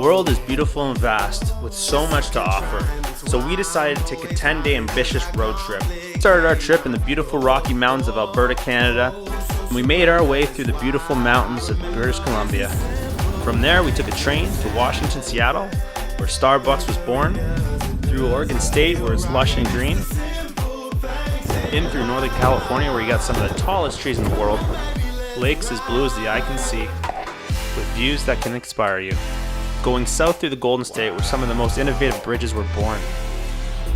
world is beautiful and vast, with so much to offer. So we decided to take a 10-day ambitious road trip. We started our trip in the beautiful Rocky Mountains of Alberta, Canada, and we made our way through the beautiful mountains of British Columbia. From there, we took a train to Washington, Seattle, where Starbucks was born, through Oregon State, where it's lush and green, in through Northern California, where you got some of the tallest trees in the world, lakes as blue as the eye can see, with views that can inspire you. Going south through the Golden State, where some of the most innovative bridges were born,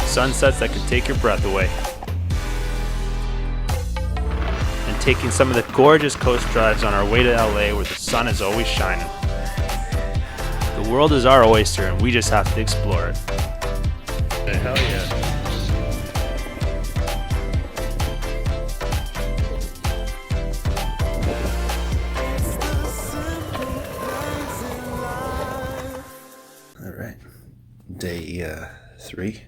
sunsets that could take your breath away, and taking some of the gorgeous coast drives on our way to LA, where the sun is always shining. The world is our oyster, and we just have to explore it. Hell yeah. Day 3.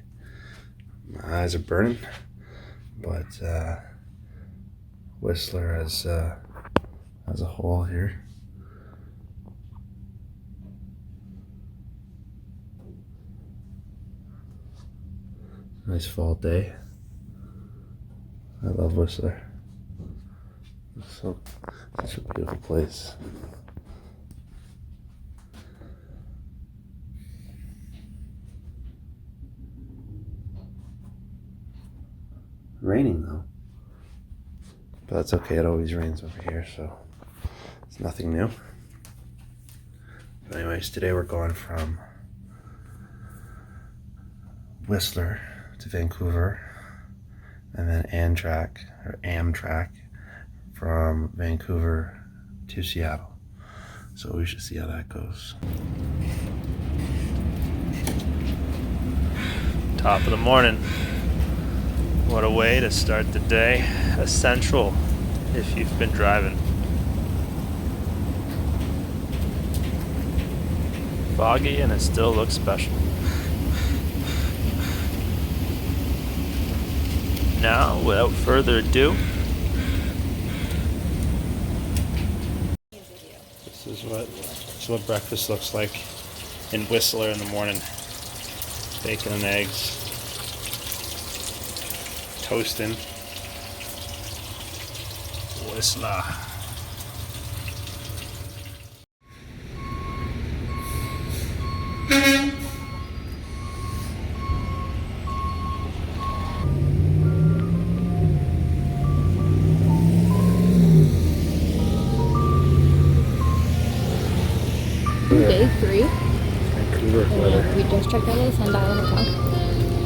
My eyes are burning, but Whistler as a whole here. Nice fall day. I love Whistler. It's such a beautiful place. Raining though, but that's okay. It always rains over here, so it's nothing new. But anyways, today we're going from Whistler to Vancouver, and then Amtrack from Vancouver to Seattle. So we should see how that goes. Top of the morning. What a way to start the day. Essential if you've been driving. Foggy and it still looks special. Now, without further ado, this is what breakfast looks like in Whistler in the morning. Bacon and eggs. Toasting. Whistler. Day 3. Vancouver weather. We just checked out of the Sundial Hotel,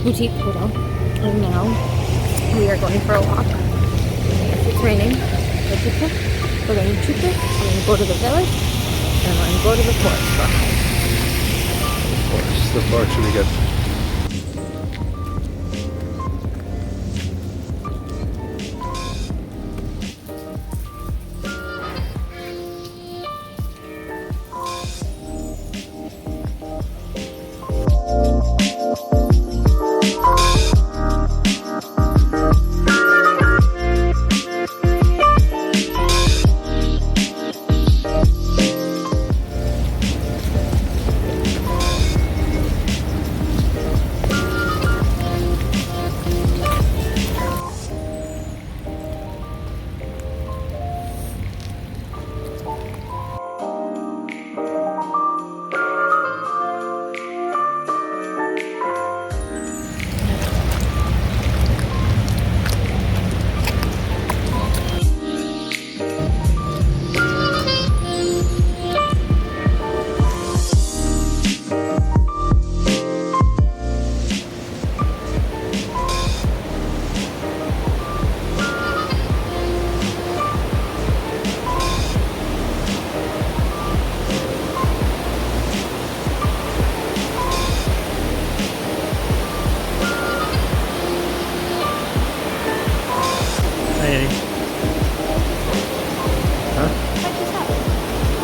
boutique hotel, and now we are going for a walk. If it's raining, we're going to Chupa, we're going to go to the village, and we're going to go to the forest behind. The forest should be good.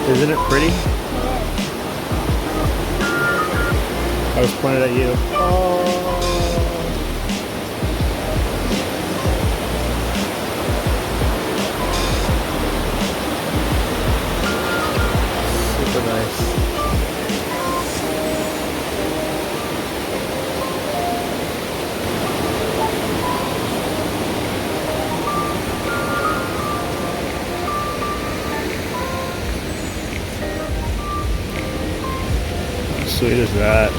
Isn't it pretty? I was pointed at you. Super nice. sweet is that?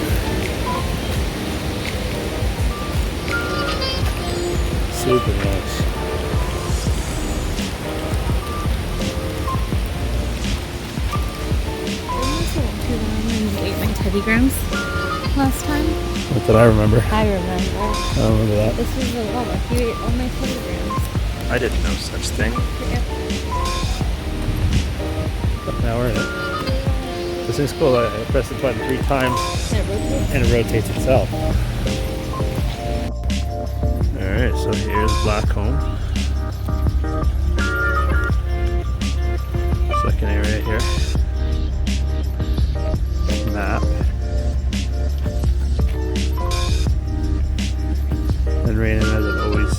Super nice. Ate my Teddy Grahams last time. What did I remember? I remember. I don't remember that. This was a lot. You ate all my Teddy Grahams. I didn't know such thing. Yeah. But now we're in it. This thing's cool. I press the button 3 times and it rotates itself. Alright, so here's Blackcomb. Second area here. Map. And raining as it always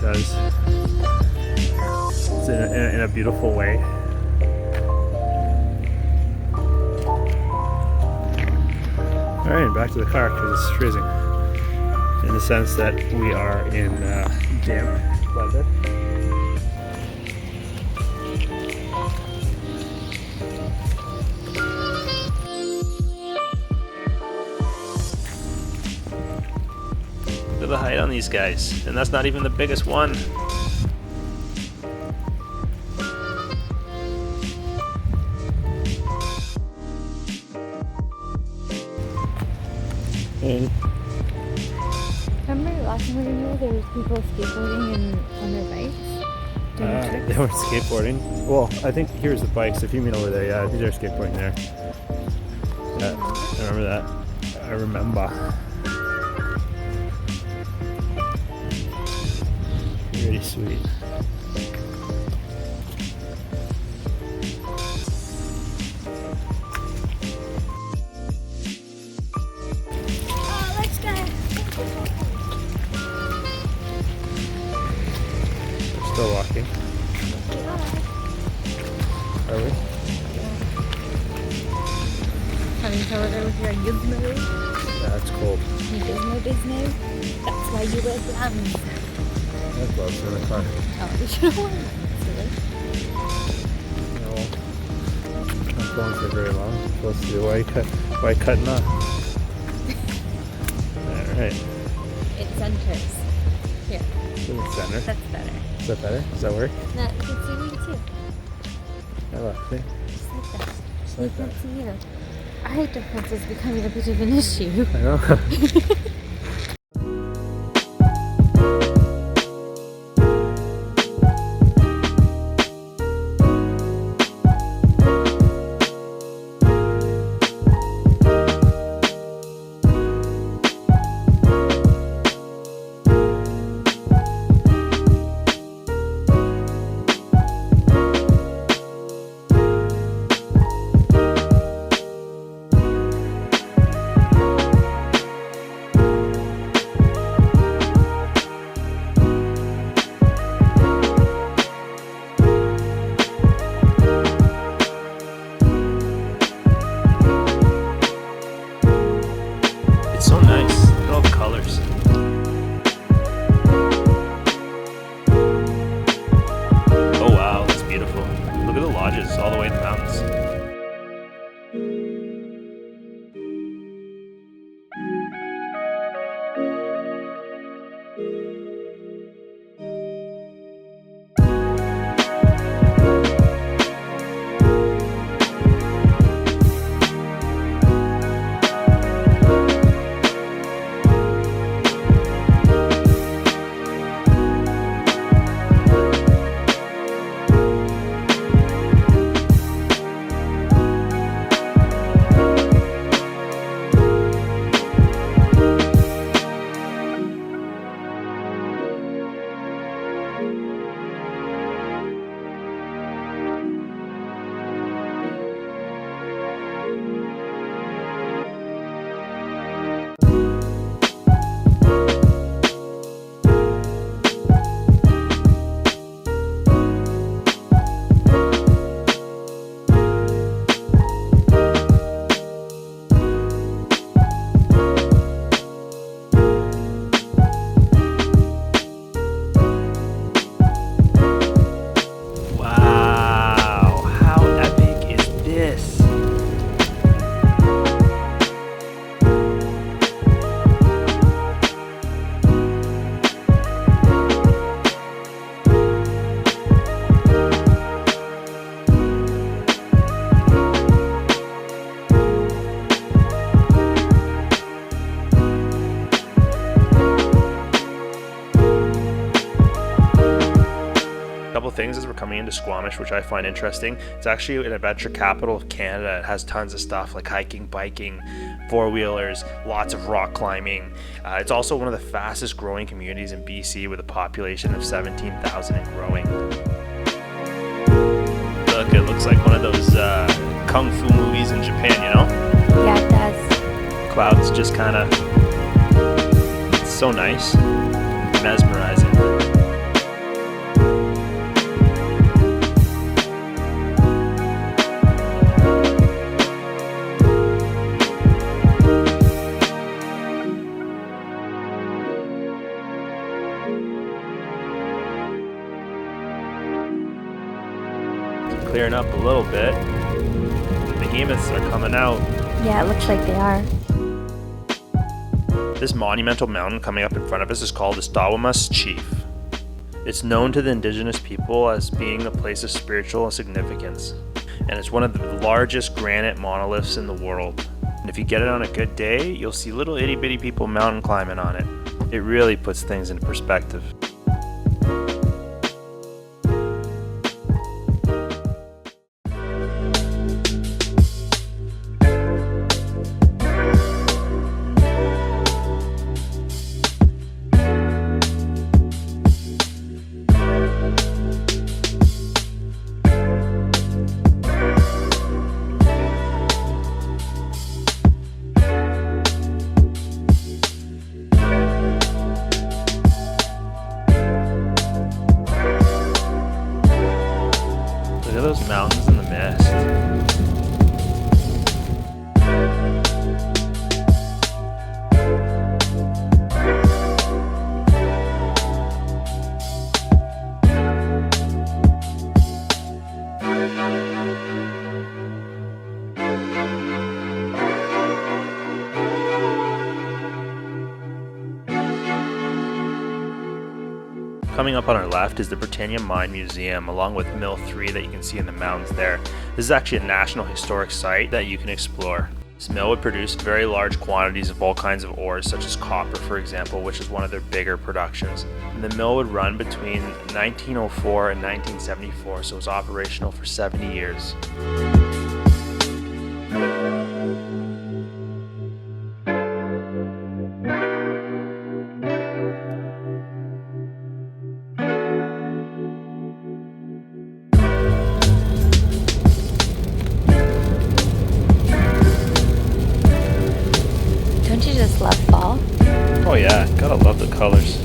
does. It's in a beautiful way. Alright, back to the car because it's freezing. In the sense that we are in damp weather. Look at the height on these guys, and that's not even the biggest one. And Remember last time we were here, there was people skateboarding and on their bikes? Doing tricks? they weren't skateboarding. Well, I think here's the bikes. If you mean over there, yeah, these are skateboarding there. Yeah, I remember that. I remember. Pretty sweet. Oh, let's go! We're still walking. Are we? Having covered her with your gizmo. Yeah, it's cold. You gizmo. That's why you wear glasses. That's gloves in the car. Oh, you should have worn that. No. Not going for very long. Supposed to do why cutting off? Alright. It centers. Here. In the center. That's better. Is that better? Does that work? No, you can see me too. Yeah, look, see? Just like that. Just like You that. can see you. Our height difference is becoming a bit of an issue. I know. things as we're coming into Squamish, which I find interesting. It's actually an adventure capital of Canada. It has tons of stuff like hiking, biking, four-wheelers, lots of rock climbing. It's also one of the fastest growing communities in BC with a population of 17,000 and growing. Look, it looks like one of those kung fu movies in Japan, you know? Yeah, it does. Clouds just kind of, it's so nice, mesmerizing. Clearing up a little bit. The behemoths are coming out. Yeah, it looks like they are. This monumental mountain coming up in front of us is called the Squamish Chief. It's known to the indigenous people as being a place of spiritual significance, and it's one of the largest granite monoliths in the world. And if you get it on a good day, you'll see little itty bitty people mountain climbing on it. It really puts things into perspective. Look at those mountains in the mist. Coming up on our left is the Britannia Mine Museum, along with Mill 3 that you can see in the mountains there. This is actually a National Historic Site that you can explore. This mill would produce very large quantities of all kinds of ores, such as copper, for example, which is one of their bigger productions. And the mill would run between 1904 and 1974, so it was operational for 70 years. Don't you just love fall? Oh yeah, gotta love the colors.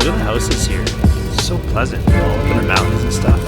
Look at the houses here. It's so pleasant, all up in the mountains and stuff.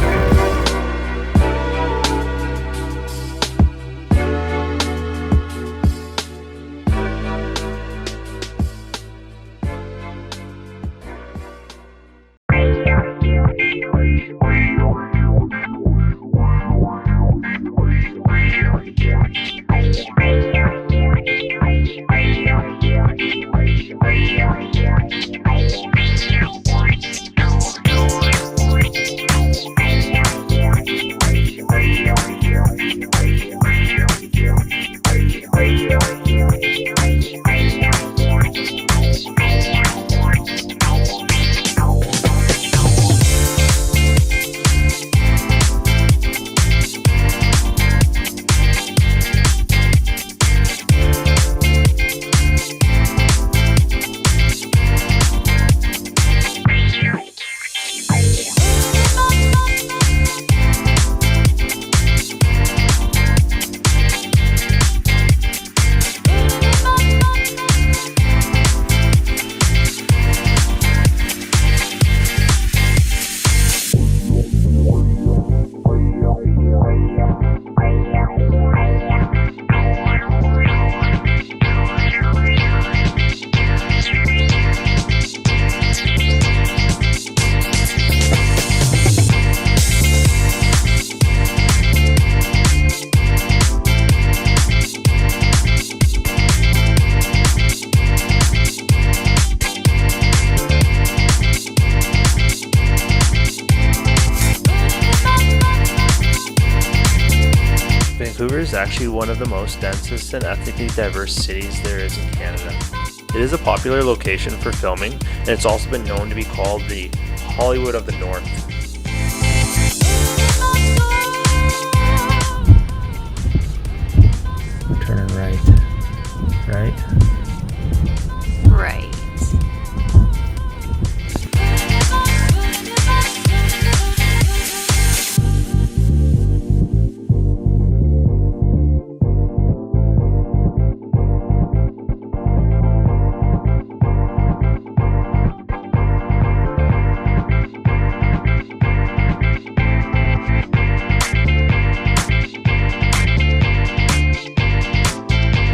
Vancouver is actually one of the most densest and ethnically diverse cities there is in Canada. It is a popular location for filming, and it's also been known to be called the Hollywood of the North. We're turning right. Right.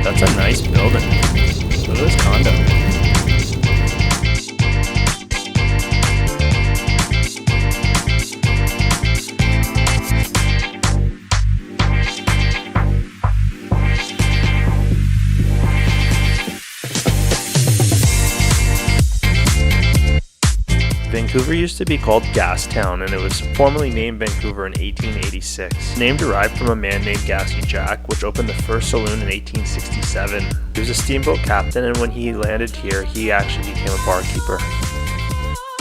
That's a nice building. Look at this condo. Vancouver used to be called Gastown, and it was formerly named Vancouver in 1886. The name derived from a man named Gassy Jack, which opened the first saloon in 1867. He was a steamboat captain, and when he landed here, he actually became a barkeeper.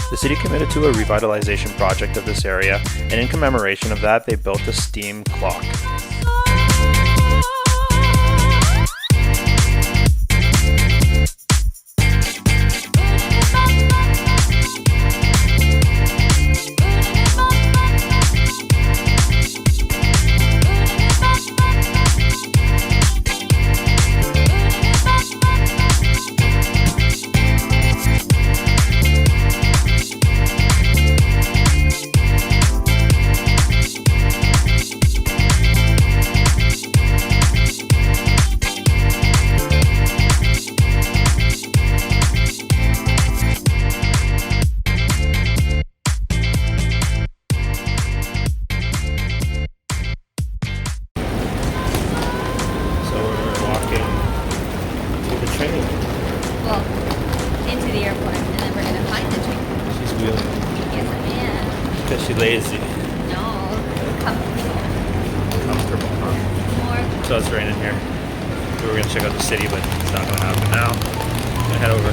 The city committed to a revitalization project of this area, and in commemoration of that, they built a steam clock. Well, into the airport, and then we're gonna find the train. She's wheeling. Yes, I am. Because she's lazy. No, comfortable. Comfortable, huh? More. So it's raining here. We were going to check out the city, but it's not going to happen now. I'm going to head over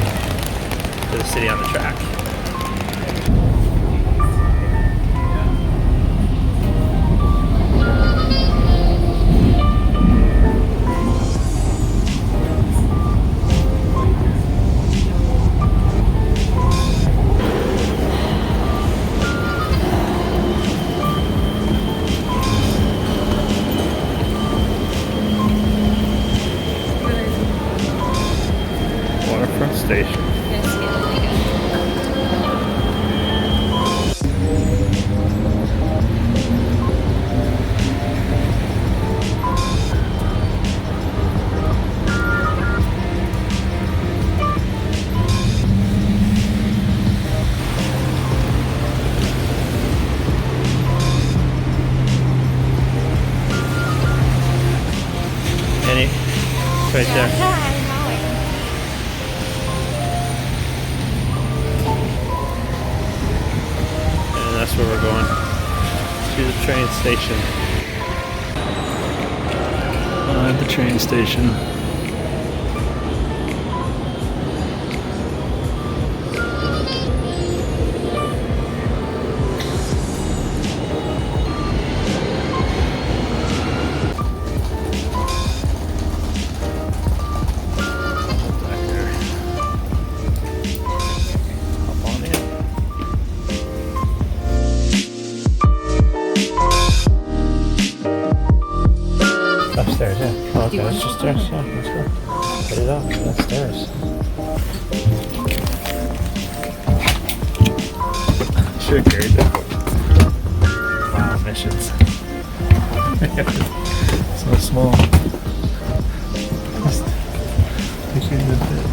to the city on the track. Waterfront Station. Penny, it's right there. And that's where we're going, to the train station. At the train station. Downstairs, yeah, let's go. Put it up, downstairs. Should have carried that. Wow, missions. So small. Just taking the bit.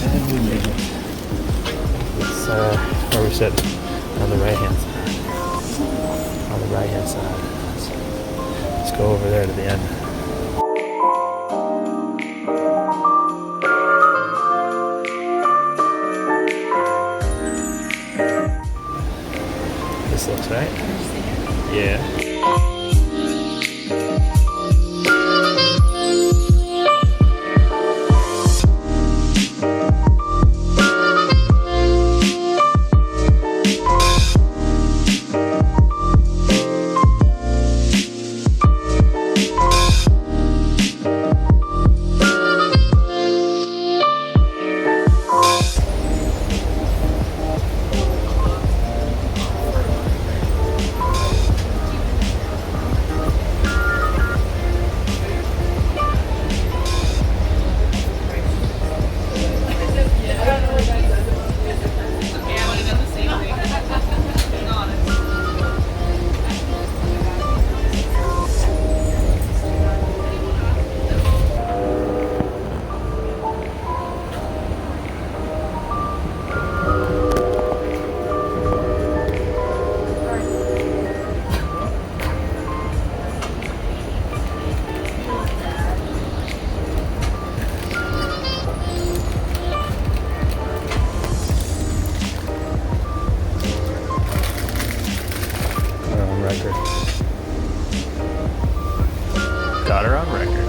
And we made it. It's where we sit on the right hand side. On the right hand side. Let's go over there to the end. This looks right. Yeah. Got her on record.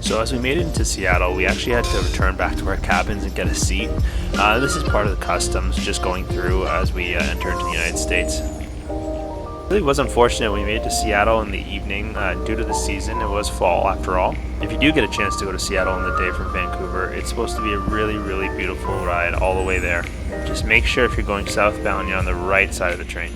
So as we made it into Seattle, we actually had to return back to our cabins and get a seat. This is part of the customs just going through as we enter into the United States. It really was unfortunate we made it to Seattle in the evening due to the season. It was fall after all. If you do get a chance to go to Seattle on the day from Vancouver, it's supposed to be a really, really beautiful ride all the way there. Just make sure if you're going southbound, you're on the right side of the train.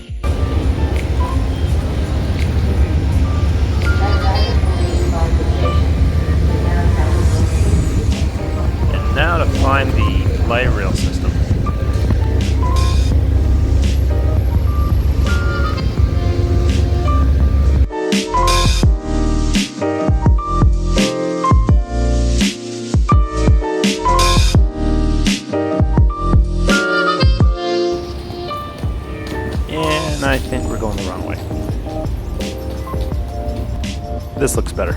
Now to find the light rail system. And I think we're going the wrong way. This looks better.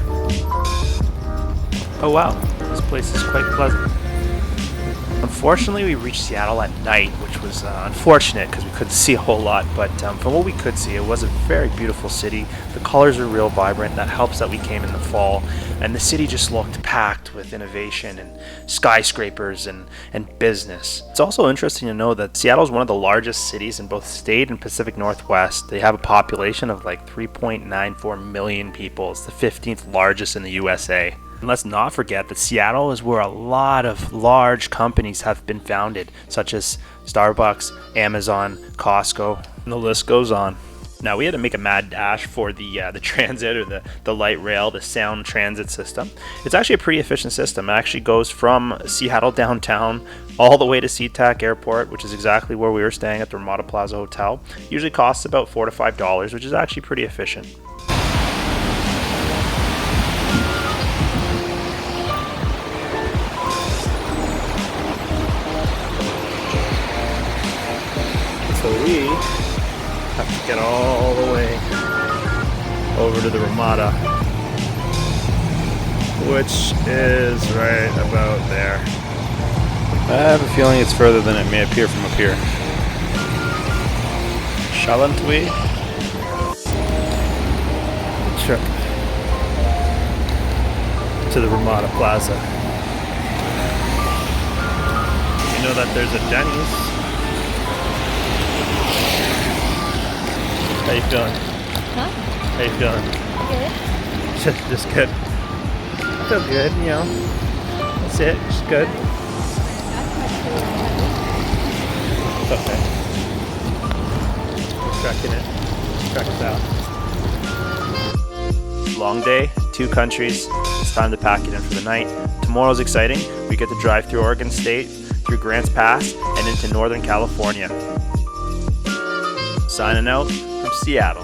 Oh wow, this place is quite pleasant. Unfortunately, we reached Seattle at night, which was unfortunate because we couldn't see a whole lot, but from what we could see, it was a very beautiful city. The colors are real vibrant. That helps that we came in the fall, and the city just looked packed with innovation and skyscrapers and business. It's also interesting to know that Seattle is one of the largest cities in both state and Pacific Northwest. They have a population of like 3.94 million people. It's the 15th largest in the USA. And let's not forget that Seattle is where a lot of large companies have been founded, such as Starbucks, Amazon, Costco, and the list goes on. Now, we had to make a mad dash for the transit or the light rail, the sound transit system. It's actually a pretty efficient system. It actually goes from Seattle downtown all the way to SeaTac Airport, which is exactly where we were staying at the Ramada Plaza Hotel. Usually costs about $4 to $5, which is actually pretty efficient. So we have to get all the way over to the Ramada, which is right about there. I have a feeling it's further than it may appear from up here. Shalln't we? Trip to the Ramada Plaza. know that there's a Denny's. How you feeling? Huh? How you feeling? Good. Just good. I feel good, you know. That's it. Just good. It's okay. Trekking it. Trek it out. Long day, 2 countries. It's time to pack it in for the night. Tomorrow's exciting. We get to drive through Oregon State, through Grants Pass, and into Northern California. Signing out from Seattle.